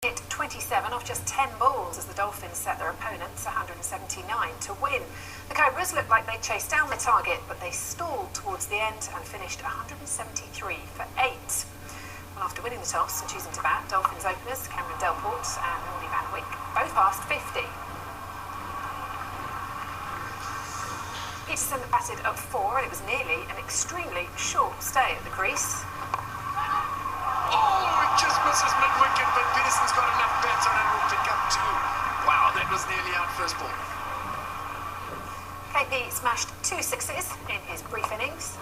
Hit 27 off just 10 balls as the Dolphins set their opponents 179 to win. The Cobras looked like they chased down the target, but they stalled towards the end and finished 173 for 8. Well, after winning the toss and choosing to bat, Dolphins openers Cameron Delport and Dhoni both passed 50. Pietersen batted at 4 and it was nearly an extremely short stay at the crease. Oh, it just misses mid-wicket, but Pietersen's got enough bets on it, will pick up 2. Wow, that was nearly out first ball. KP smashed 2 sixes in his brief innings.